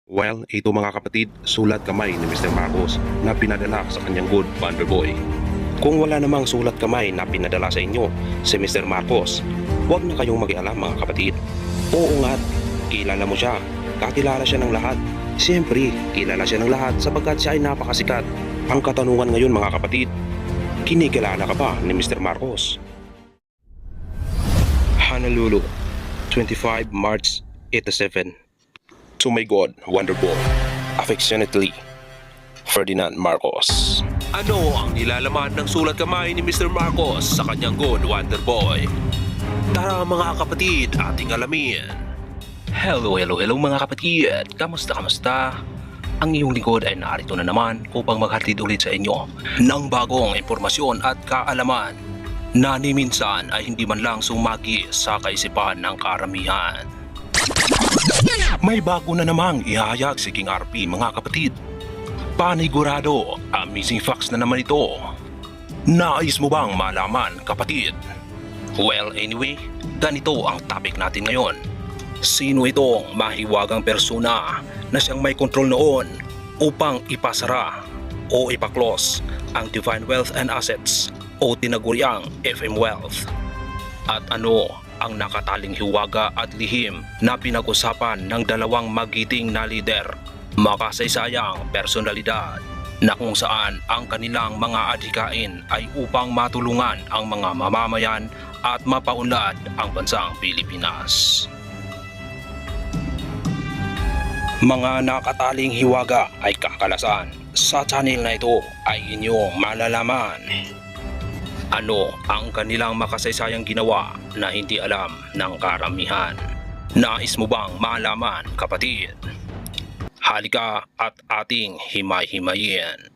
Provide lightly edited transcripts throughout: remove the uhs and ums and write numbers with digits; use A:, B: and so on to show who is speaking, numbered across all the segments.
A: Well, ito mga kapatid, sulat kamay ni Mr. Marcos na pinadala sa kanyang good Wonderboy. Kung wala namang sulat kamay na pinadala sa inyo si Mr. Marcos, huwag na kayong mag-ialam mga kapatid. Oo nga, kilala mo siya, kakilala siya ng lahat. Siyempre, kilala siya ng lahat sapagkat siya ay napakasikat. Ang katanungan ngayon mga kapatid, kinikilala ka ba ni Mr. Marcos? Honolulu, 25 March 87. To my God, Wonderboy, affectionately, Ferdinand Marcos.
B: Ano ang nilalaman ng sulat kamay ni Mr. Marcos sa kanyang good Wonderboy? Tara mga kapatid, ating alamin. Hello mga kapatid. Kamusta? Ang iyong lingkod ay narito na naman upang maghatid ulit sa inyo ng bagong impormasyon at kaalaman na ni minsan ay hindi man lang sumagi sa kaisipan ng karamihan. May bago na namang ihahayag si King RP mga kapatid. Panigurado, amazing facts na naman ito. Nais mo bang malaman kapatid? Well anyway, ganito ang topic natin ngayon. Sino itong mahiwagang persona na siyang may kontrol noon upang ipasara o ipaklos ang Divine Wealth and Assets o tinaguriang FM Wealth? At ano ang nakataling hiwaga at lihim na pinag-usapan ng dalawang magiting na lider, makasaysayang personalidad na kung saan ang kanilang mga adhikain ay upang matulungan ang mga mamamayan at mapaunlad ang bansang Pilipinas. Mga nakataling hiwaga ay kakalasan sa channel na ito ay inyong malalaman. Ano ang kanilang makasaysayang ginawa na hindi alam ng karamihan? Nais mo bang malaman kapatid? Halika at ating himay-himayin.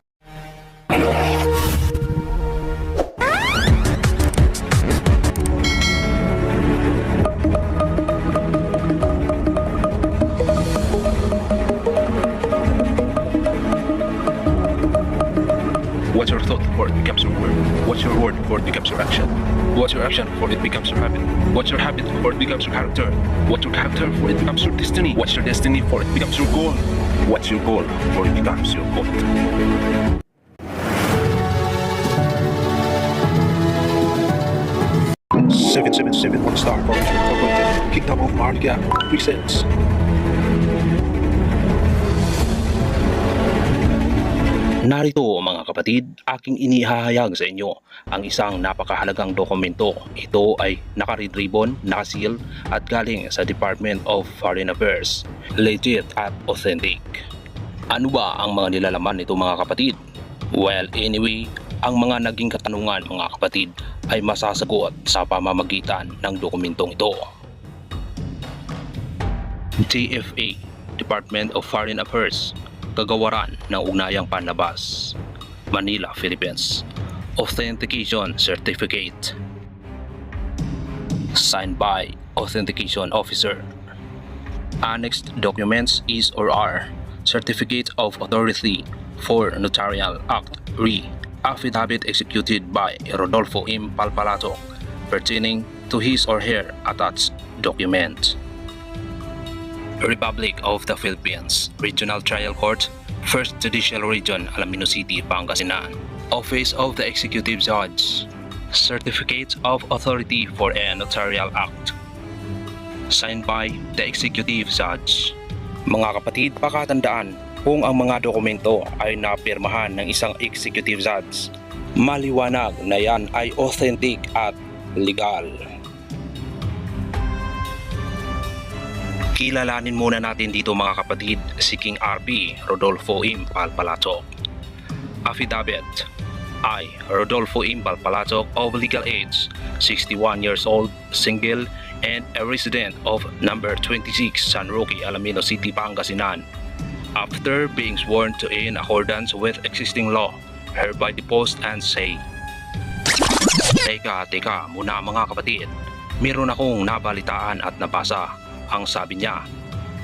C: What's your thought before it becomes your word? What's your word before it becomes your action? What's your action before it becomes your habit? What's your habit before it becomes your character? What's your character before it becomes your destiny? What's your destiny before it becomes your goal? What's your goal before it becomes your goal?
A: 777 1 star Provincial Incorporated, Kingdom of Marga presents.
B: Narito mga kapatid, aking inihahayag sa inyo ang isang napakahalagang dokumento. Ito ay naka-red ribbon, naka-seal at galing sa Department of Foreign Affairs. Legit at authentic. Ano ba ang mga nilalaman nito mga kapatid? Well anyway, ang mga naging katanungan mga kapatid ay masasagot sa pamamagitan ng dokumentong ito. DFA, Department of Foreign Affairs, Kagawaran ng Ugnayang Panlabas, Manila, Philippines. Authentication Certificate. Signed by Authentication Officer. Annexed documents is or are Certificate of Authority for Notarial Act Re. Affidavit executed by Rodolfo M. Palpalato pertaining to his or her attached document. Republic of the Philippines Regional Trial Court, 1st Judicial Region, Alaminos City, Pangasinan. Office of the Executive Judge. Certificate of Authority for a Notarial Act. Signed by the Executive Judge. Mga kapatid, pakatandaan, kung ang mga dokumento ay napirmahan ng isang Executive Judge, maliwanag na yan ay authentic at legal. Kilalanin muna natin dito mga kapatid si King RP Rodolfo M. Palpalato. Affidavit. I, Rodolfo M. Palpalato, of legal age, 61 years old, single, and a resident of number 26 San Roque, Alaminos City, Pangasinan. After being sworn to in accordance with existing law, hereby depose and say. Teka muna mga kapatid. Meron akong nabalitaan at nabasa. Ang sabi niya,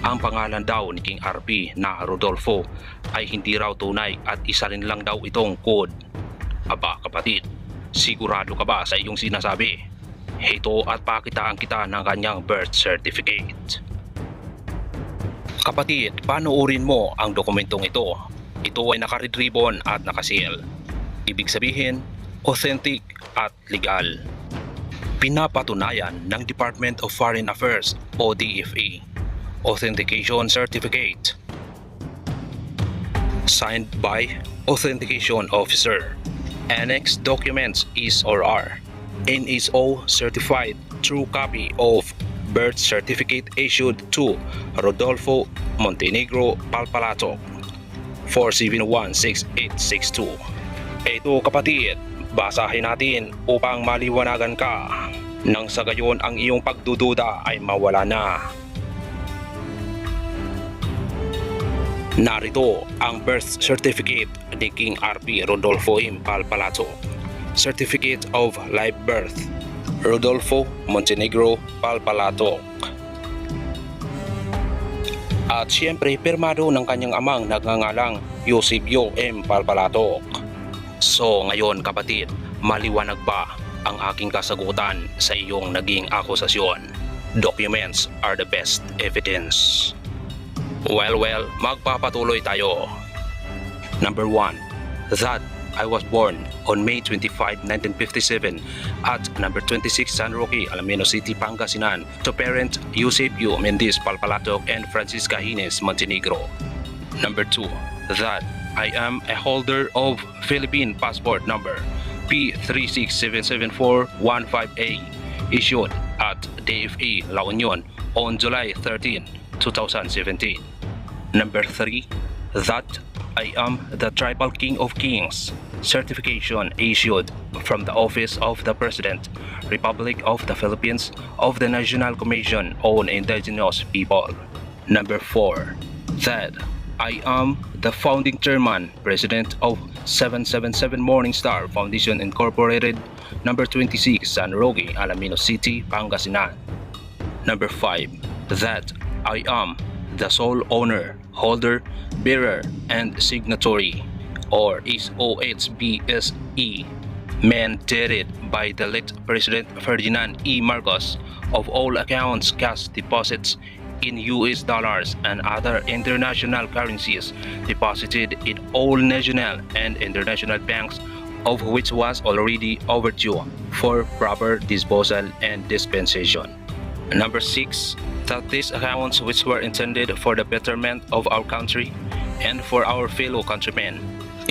B: ang pangalan daw ni King RP na Rodolfo ay hindi raw tunay at isa rin lang daw itong code. Aba kapatid, sigurado ka ba sa iyong sinasabi? Ito at pakitaan kita ng kanyang birth certificate. Kapatid, panoorin mo ang dokumentong ito. Ito ay naka-red ribbon at naka-seal. Ibig sabihin, authentic at legal. Pinapatunayan ng Department of Foreign Affairs o DFA. Authentication Certificate. Signed by Authentication Officer. Annex documents is or are. NSO certified true copy of birth certificate issued to Rodolfo Montenegro Palpalato 4716862. Ito kapatid, basahin natin upang maliwanagan ka. Nang sa gayon ang iyong pagdududa ay mawala na. Narito ang birth certificate ni King RP Rodolfo M. Palpalato. Certificate of live birth, Rodolfo Montenegro Palpalato. At siyempre, pirmado ng kanyang amang nagngangalang Eusebio M. Palpalato. So ngayon kapatid, maliwanag ba ang aking kasagutan sa iyong naging akusasyon? Documents are the best evidence. Well, magpapatuloy tayo. Number 1. That I was born on May 25, 1957 at number 26 San Roque, Alamino City, Pangasinan to parent Eusebio Mendez Palpalato and Francisca Hines Montenegro. Number 2. That I am a holder of Philippine passport number P3677415A issued at DFA La Union on July 13, 2017. Number 3. That I am the Tribal King of Kings certification issued from the Office of the President, Republic of the Philippines of the National Commission on Indigenous People. Number 4. That I am the founding chairman, president of 777 Morning Star Foundation Incorporated, number 26 San Roque, Alamino City, Pangasinan. Number 5. That I am the sole owner, holder, bearer, and signatory, or SOHBSE, mandated by the late President Ferdinand E. Marcos of all accounts, cash deposits in US dollars and other international currencies deposited in all national and international banks, of which was already overdue for proper disposal and dispensation. Number 6. That these accounts which were intended for the betterment of our country and for our fellow countrymen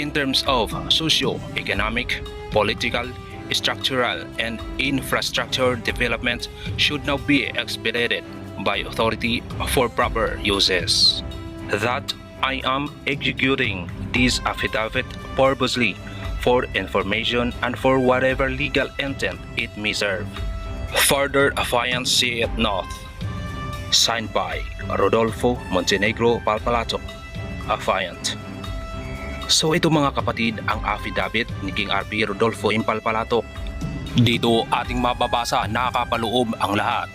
B: in terms of socio-economic, political, structural, and infrastructure development should now be expedited by authority for proper uses. That I am executing this affidavit purposely for information and for whatever legal intent it may serve. Further affiance saith not. Signed by Rodolfo Montenegro Palpalato, affiant. So ito mga kapatid ang affidavit ni King RP Rodolfo M. Palpalato. Dito ating mababasa nakapaloob ang lahat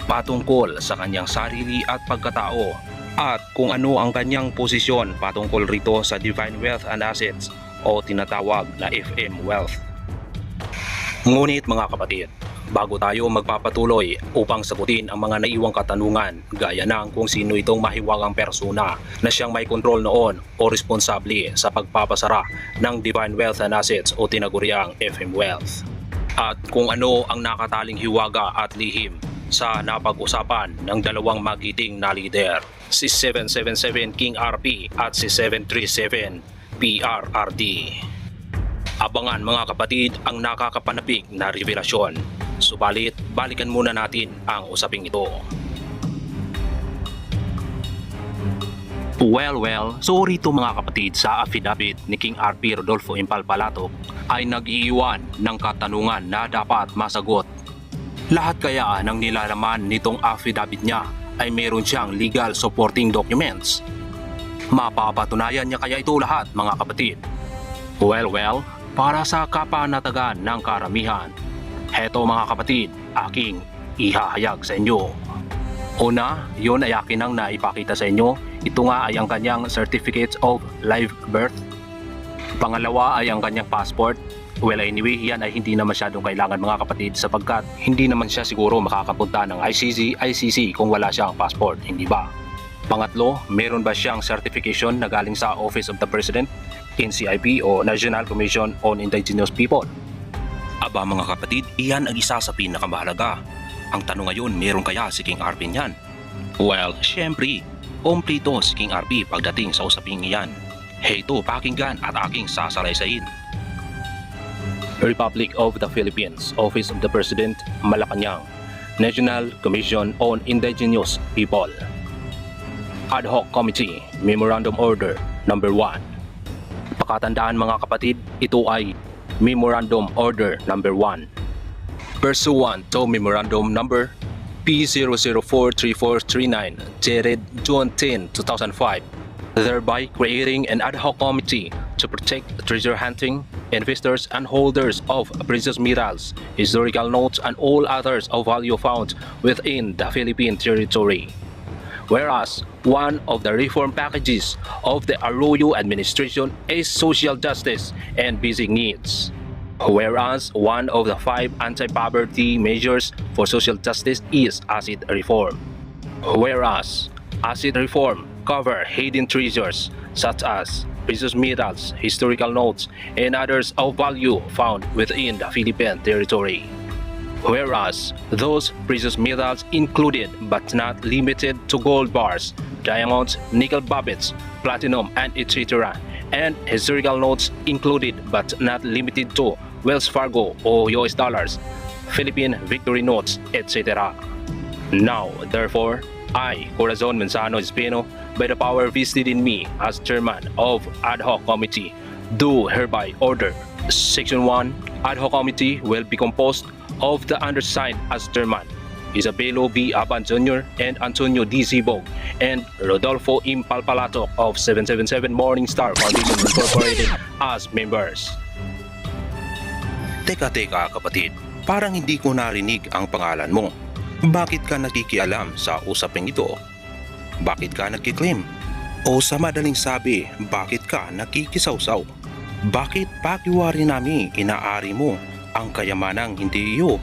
B: patungkol sa kanyang sarili at pagkatao at kung ano ang kanyang posisyon patungkol rito sa Divine Wealth and Assets o tinatawag na FM Wealth. Ngunit mga kapatid, bago tayo magpapatuloy upang sagutin ang mga naiwang katanungan gaya ng kung sino itong mahiwagang persona na siyang may kontrol noon o responsable sa pagpapasara ng Divine Wealth and Assets o tinaguriang FM Wealth, at kung ano ang nakataling hiwaga at lihim sa napag-usapan ng dalawang magiting na lider, si 777 King RP at si 737 PRRD. Abangan mga kapatid ang nakakapanapig na revelasyon. Subalit, balikan muna natin ang usaping ito. So rito mga kapatid sa affidavit ni King RP Rodolfo M. Palpalato ay nag-iiwan ng katanungan na dapat masagot. Lahat kaya ng nilalaman nitong affidavit niya ay meron siyang legal supporting documents? Mapapatunayan niya kaya ito lahat mga kapatid? Para sa kapanatagan ng karamihan, heto mga kapatid, aking ihahayag sa inyo. Una, yun ay akin ang naipakita sa inyo. Ito nga ay ang kanyang Certificate of Live Birth. Pangalawa ay ang kanyang passport. Anyway, yan ay hindi na masyadong kailangan mga kapatid sapagkat hindi naman siya siguro makakapunta ng ICC kung wala siyang passport, hindi ba? Pangatlo, meron ba siyang certification na galing sa Office of the President, NCIP o National Commission on Indigenous People? Aba mga kapatid, iyan ang isa sa pinakamahalaga. Ang tanong ngayon, meron kaya si King RP niyan? Well, syempre, kumplito si King RP pagdating sa usaping iyan. Heto, pakinggan at aking sasalaisain. Republic of the Philippines, Office of the President, Malacanang, National Commission on Indigenous People. Ad hoc Committee, Memorandum Order Number 1. Pakatandaan mga kapatid, ito ay Memorandum Order Number 1. Pursuant to Memorandum Number P0043439 dated June 10, 2005, thereby creating an ad hoc committee to protect treasure hunting, investors and holders of precious metals, historical notes and all others of value found within the Philippine territory. Whereas, one of the reform packages of the Arroyo administration is social justice and basic needs. Whereas, one of the 5 anti-poverty measures for social justice is asset reform. Whereas, asset reform cover hidden treasures such as precious metals, historical notes, and others of value found within the Philippine territory. Whereas, those precious metals included but not limited to gold bars, diamonds, nickel bubbets, platinum, and etc. And historical notes included but not limited to Wells Fargo or US dollars, Philippine Victory notes, etc. Now, therefore, I, Corazon Mensano Espino, by the power vested in me as chairman of Ad hoc Committee, do hereby order Section 1 Ad hoc Committee will be composed of the undersigned as chairman, Isabelo B. Aban Jr. and Antonio D. Zibog, and Rodolfo M. Palpalato of 777 Morning Star Foundation Incorporated as members.
A: Teka kapatid, parang hindi ko narinig ang pangalan mo. Bakit ka nakikialam sa usaping ito? Bakit ka nagkiklaim? O sa madaling sabi, bakit ka nakikisawsaw? Bakit pakiwari namin inaari mo ang kayamanang hindi iyo?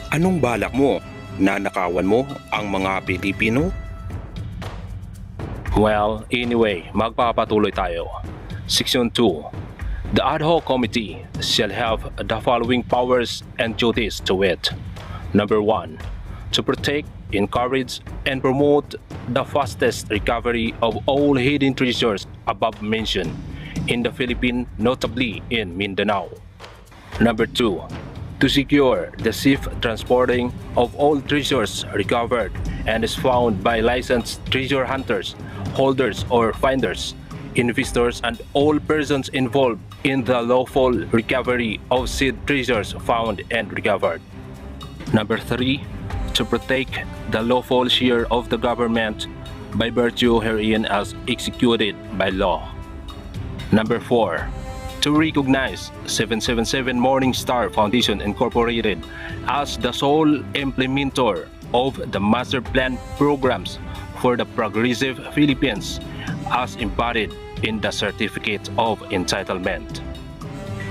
A: Anong balak mo? Nanakawan mo ang mga Pilipino?
B: Well, anyway, magpapatuloy tayo. Section 2. The Ad hoc Committee shall have the following powers and duties to it. Number 1. To protect, encourage, and promote the fastest recovery of all hidden treasures above mentioned in the Philippines, notably in Mindanao. Number 2. To secure the safe transporting of all treasures recovered and is found by licensed treasure hunters, holders or finders, investors, and all persons involved in the lawful recovery of said treasures found and recovered. Number 3. To protect the lawful share of the government by virtue herein as executed by law. Number 4. To recognize 777 Morning Star Foundation Incorporated as the sole implementer of the master plan programs for the progressive Philippines as embodied in the Certificate of Entitlement.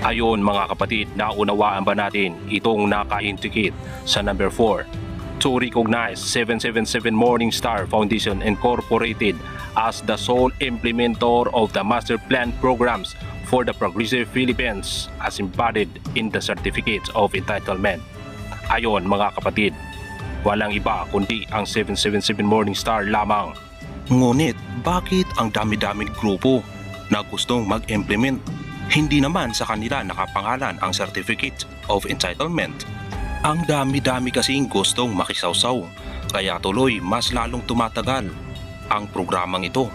B: Ayon mga kapatid, naunawaan ba natin itong naka-indicate sa number 4? To recognize 777 Morning Star Foundation Incorporated as the sole implementer of the master plan programs for the progressive Philippines as embodied in the Certificate of Entitlement. Ayon mga kapatid, walang iba kundi ang 777 Morning Star lamang.
A: Ngunit bakit ang dami-daming grupo na gustong mag-implement? Hindi naman sa kanila nakapangalan ang Certificate of Entitlement. Ang dami-dami kasing gustong makisawsaw, kaya tuloy mas lalong tumatagal ang programang ito.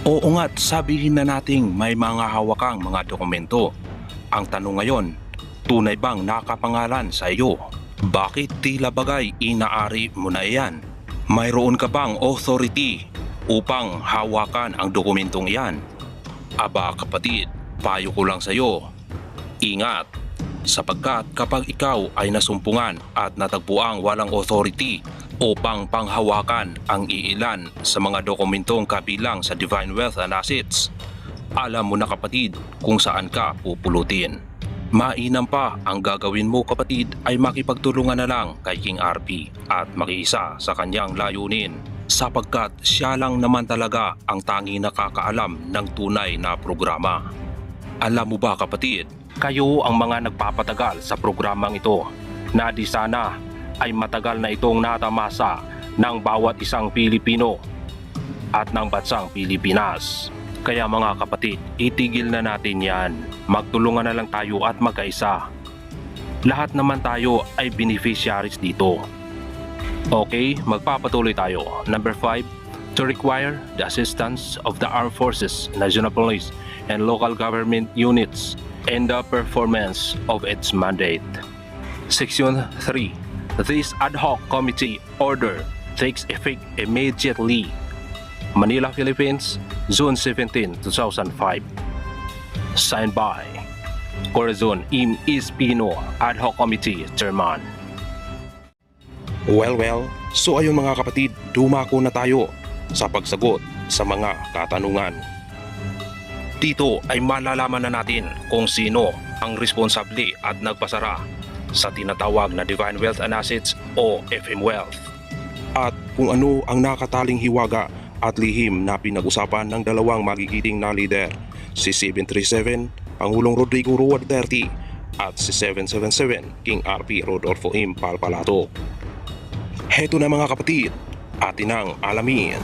A: Oo nga't sabihin na nating may mga hawakang mga dokumento. Ang tanong ngayon, tunay bang nakapangalan sa iyo? Bakit tila bagay inaari mo na iyan? Mayroon ka bang authority upang hawakan ang dokumentong iyan? Aba kapatid, payo ko lang sa iyo, ingat, sapagkat kapag ikaw ay nasumpungan at natagpuang walang authority upang panghawakan ang iilan sa mga dokumentong kabilang sa Divine Wealth and Assets, alam mo na kapatid kung saan ka pupulutin. Mainam pa ang gagawin mo kapatid ay makipagtulungan na lang kay King RP at makiisa sa kanyang layunin.
B: sapagkat siya lang naman talaga ang tanging nakakaalam ng tunay na programa. Alam mo ba kapatid, kayo ang mga nagpapatagal sa programang ito na di sana ay matagal na itong natamasa ng bawat isang Pilipino at ng bansang Pilipinas. Kaya mga kapatid, itigil na natin yan. Magtulungan na lang tayo at magkaisa. Lahat naman tayo ay beneficiaries dito. Okay, magpapatuloy tayo. Number 5, to require the assistance of the armed forces, national police, and local government units in the performance of its mandate. Section 3. This ad hoc committee order takes effect immediately. Manila, Philippines, June 17, 2005. Signed by Corazon M. Espino, Ad hoc Committee Chairman.
A: Well, so ayun mga kapatid, dumako na tayo sa pagsagot sa mga katanungan.
B: Dito ay malalaman na natin kung sino ang responsable at nagpasara sa tinatawag na Divine Wealth and Assets o FM Wealth.
A: At kung ano ang nakataling hiwaga at lihim na pinag-usapan ng dalawang magigiting na leader, si 737 Pangulong Rodrigo Roa Duterte at si 777 King RP Rodolfo M. Palpalato. Heto na mga kapatid, atin ang alamin.